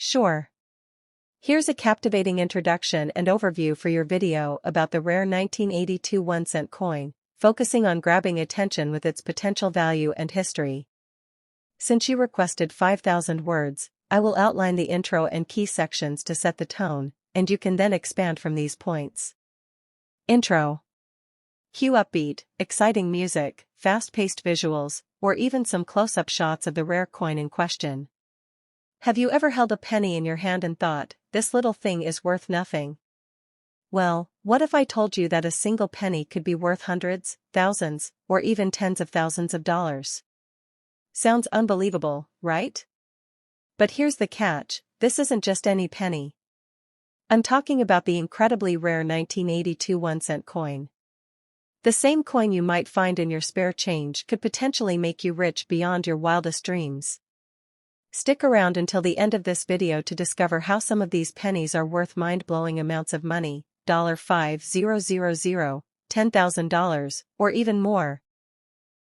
Sure. Here's a captivating introduction and overview for your video about the rare 1982 1-cent coin, focusing on grabbing attention with its potential value and history. Since you requested 5,000 words, I will outline the intro and key sections to set the tone, and you can then expand from these points. Intro. Cue upbeat, exciting music, fast-paced visuals, or even some close-up shots of the rare coin in question. Have you ever held a penny in your hand and thought, this little thing is worth nothing? Well, what if I told you that a single penny could be worth hundreds, thousands, or even tens of thousands of dollars? Sounds unbelievable, right? But here's the catch, this isn't just any penny. I'm talking about the incredibly rare 1982 1-cent coin. The same coin you might find in your spare change could potentially make you rich beyond your wildest dreams. Stick around until the end of this video to discover how some of these pennies are worth mind-blowing amounts of money, $5,000, $10,000, or even more.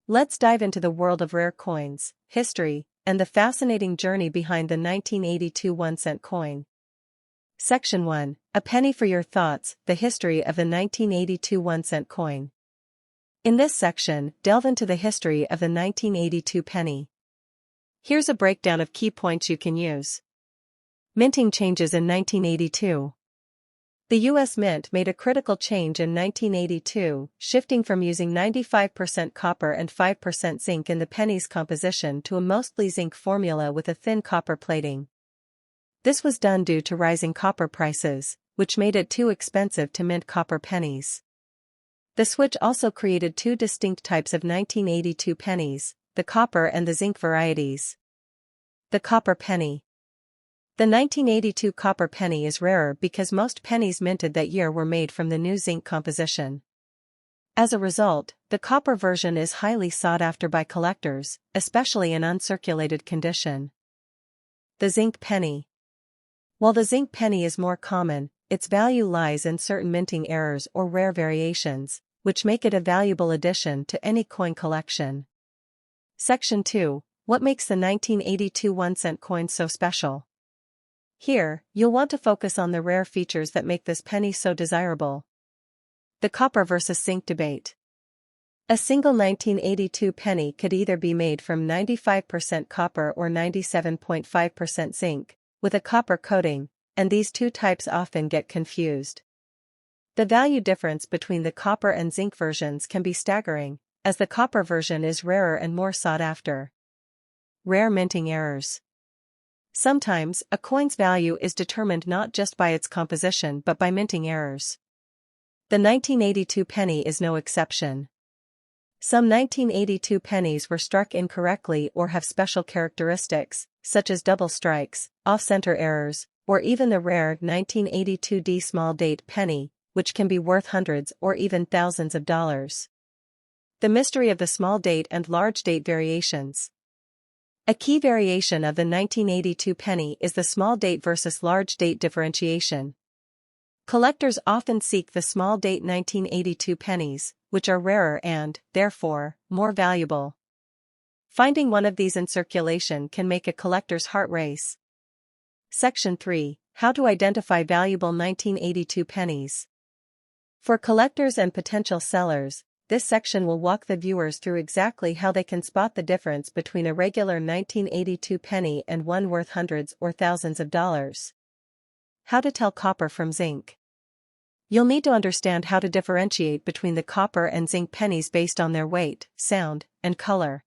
Let's dive into the world of rare coins, history, and the fascinating journey behind the 1982 1-cent coin. Section 1, A Penny for Your Thoughts, the history of the 1982 1-cent coin. In this section, delve into the history of the 1982 penny. Here's a breakdown of key points you can use. Minting changes in 1982. The U.S. Mint made a critical change in 1982, shifting from using 95% copper and 5% zinc in the penny's composition to a mostly zinc formula with a thin copper plating. This was done due to rising copper prices, which made it too expensive to mint copper pennies. The switch also created two distinct types of 1982 pennies, the copper and the zinc varieties. The copper penny. The 1982 copper penny is rarer because most pennies minted that year were made from the new zinc composition. As a result, the copper version is highly sought after by collectors, especially in uncirculated condition. The zinc penny. While the zinc penny is more common, its value lies in certain minting errors or rare variations, which make it a valuable addition to any coin collection. Section 2, What makes the 1982 1-cent coin so special? Here, you'll want to focus on the rare features that make this penny so desirable. The copper versus zinc debate. A single 1982 penny could either be made from 95% copper or 97.5% zinc, with a copper coating, and these two types often get confused. The value difference between the copper and zinc versions can be staggering, as the copper version is rarer and more sought after. Rare minting errors. Sometimes, a coin's value is determined not just by its composition but by minting errors. The 1982 penny is no exception. Some 1982 pennies were struck incorrectly or have special characteristics, such as double strikes, off-center errors, or even the rare 1982 D small date penny, which can be worth hundreds or even thousands of dollars. The mystery of the small date and large date variations. A key variation of the 1982 penny is the small date versus large date differentiation. Collectors often seek the small date 1982 pennies, which are rarer and, therefore, more valuable. Finding one of these in circulation can make a collector's heart race. Section 3, How to Identify Valuable 1982 Pennies. For collectors and potential sellers, this section will walk the viewers through exactly how they can spot the difference between a regular 1982 penny and one worth hundreds or thousands of dollars. How to tell copper from zinc. You'll need to understand how to differentiate between the copper and zinc pennies based on their weight, sound, and color.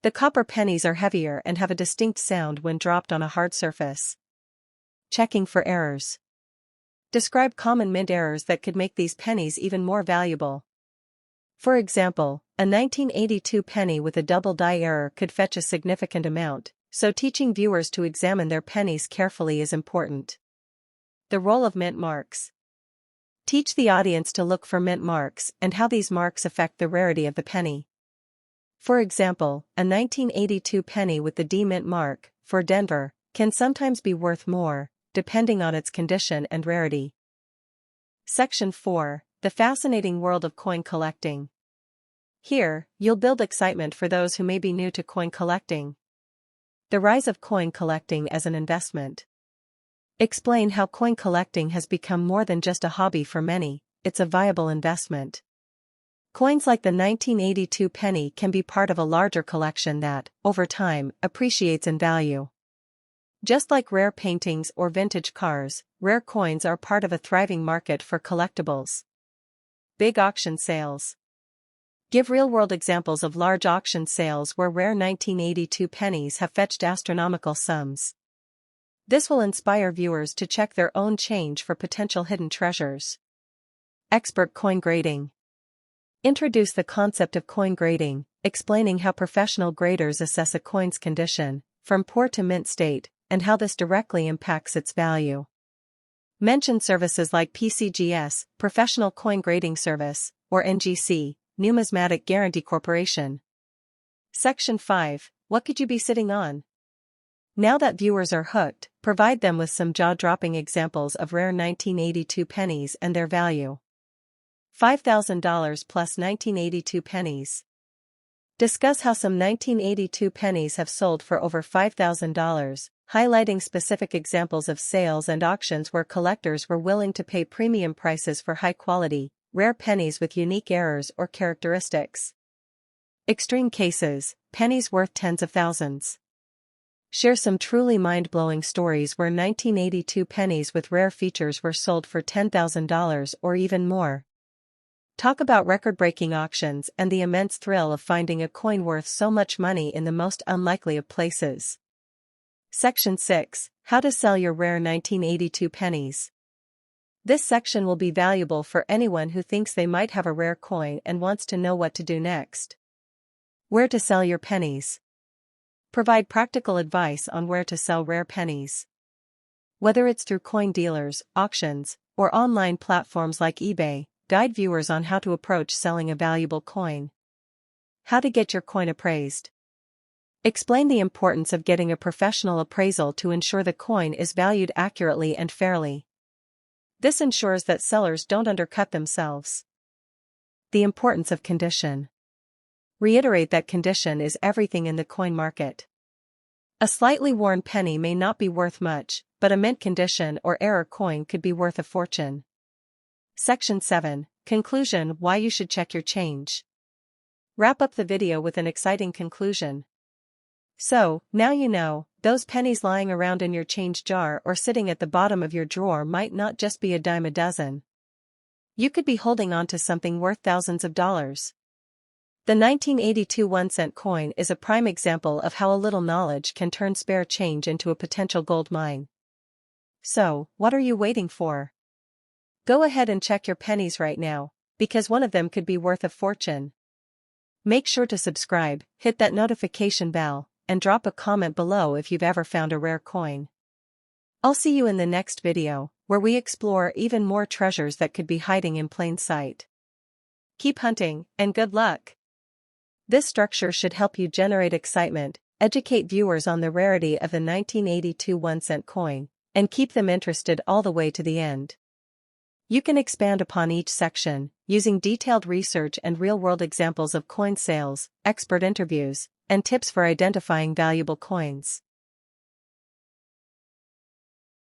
The copper pennies are heavier and have a distinct sound when dropped on a hard surface. Checking for errors. Describe common mint errors that could make these pennies even more valuable. For example, a 1982 penny with a double die error could fetch a significant amount, so teaching viewers to examine their pennies carefully is important. The role of mint marks. Teach the audience to look for mint marks and how these marks affect the rarity of the penny. For example, a 1982 penny with the D mint mark, for Denver, can sometimes be worth more, depending on its condition and rarity. Section 4, The Fascinating World of Coin Collecting. Here, you'll build excitement for those who may be new to coin collecting. The rise of coin collecting as an investment. Explain how coin collecting has become more than just a hobby for many, it's a viable investment. Coins like the 1982 penny can be part of a larger collection that, over time, appreciates in value. Just like rare paintings or vintage cars, rare coins are part of a thriving market for collectibles. Big auction sales. Give real-world examples of large auction sales where rare 1982 pennies have fetched astronomical sums. This will inspire viewers to check their own change for potential hidden treasures. Expert coin grading. Introduce the concept of coin grading, explaining how professional graders assess a coin's condition, from poor to mint state, and how this directly impacts its value. Mention services like PCGS, Professional Coin Grading Service, or NGC, Numismatic Guarantee Corporation. Section 5. What could you be sitting on? Now that viewers are hooked, provide them with some jaw-dropping examples of rare 1982 pennies and their value. $5,000 plus 1982 pennies. Discuss how some 1982 pennies have sold for over $5,000, highlighting specific examples of sales and auctions where collectors were willing to pay premium prices for high-quality, rare pennies with unique errors or characteristics. Extreme cases, pennies worth tens of thousands. Share some truly mind-blowing stories where 1982 pennies with rare features were sold for $10,000 or even more. Talk about record-breaking auctions and the immense thrill of finding a coin worth so much money in the most unlikely of places. Section 6. How to sell your rare 1982 pennies. This section will be valuable for anyone who thinks they might have a rare coin and wants to know what to do next. Where to sell your pennies. Provide practical advice on where to sell rare pennies. Whether it's through coin dealers, auctions, or online platforms like eBay, guide viewers on how to approach selling a valuable coin. How to get your coin appraised. Explain the importance of getting a professional appraisal to ensure the coin is valued accurately and fairly. This ensures that sellers don't undercut themselves. The importance of condition. Reiterate that condition is everything in the coin market. A slightly worn penny may not be worth much, but a mint condition or error coin could be worth a fortune. Section 7. Conclusion: Why you should check your change. Wrap up the video with an exciting conclusion. So, now you know, those pennies lying around in your change jar or sitting at the bottom of your drawer might not just be a dime a dozen. You could be holding on to something worth thousands of dollars. The 1982 1-cent coin is a prime example of how a little knowledge can turn spare change into a potential gold mine. So, what are you waiting for? Go ahead and check your pennies right now, because one of them could be worth a fortune. Make sure to subscribe, hit that notification bell, and drop a comment below if you've ever found a rare coin. I'll see you in the next video, where we explore even more treasures that could be hiding in plain sight. Keep hunting, and good luck! This structure should help you generate excitement, educate viewers on the rarity of the 1982 1-cent coin, and keep them interested all the way to the end. You can expand upon each section, using detailed research and real-world examples of coin sales, expert interviews, and tips for identifying valuable coins.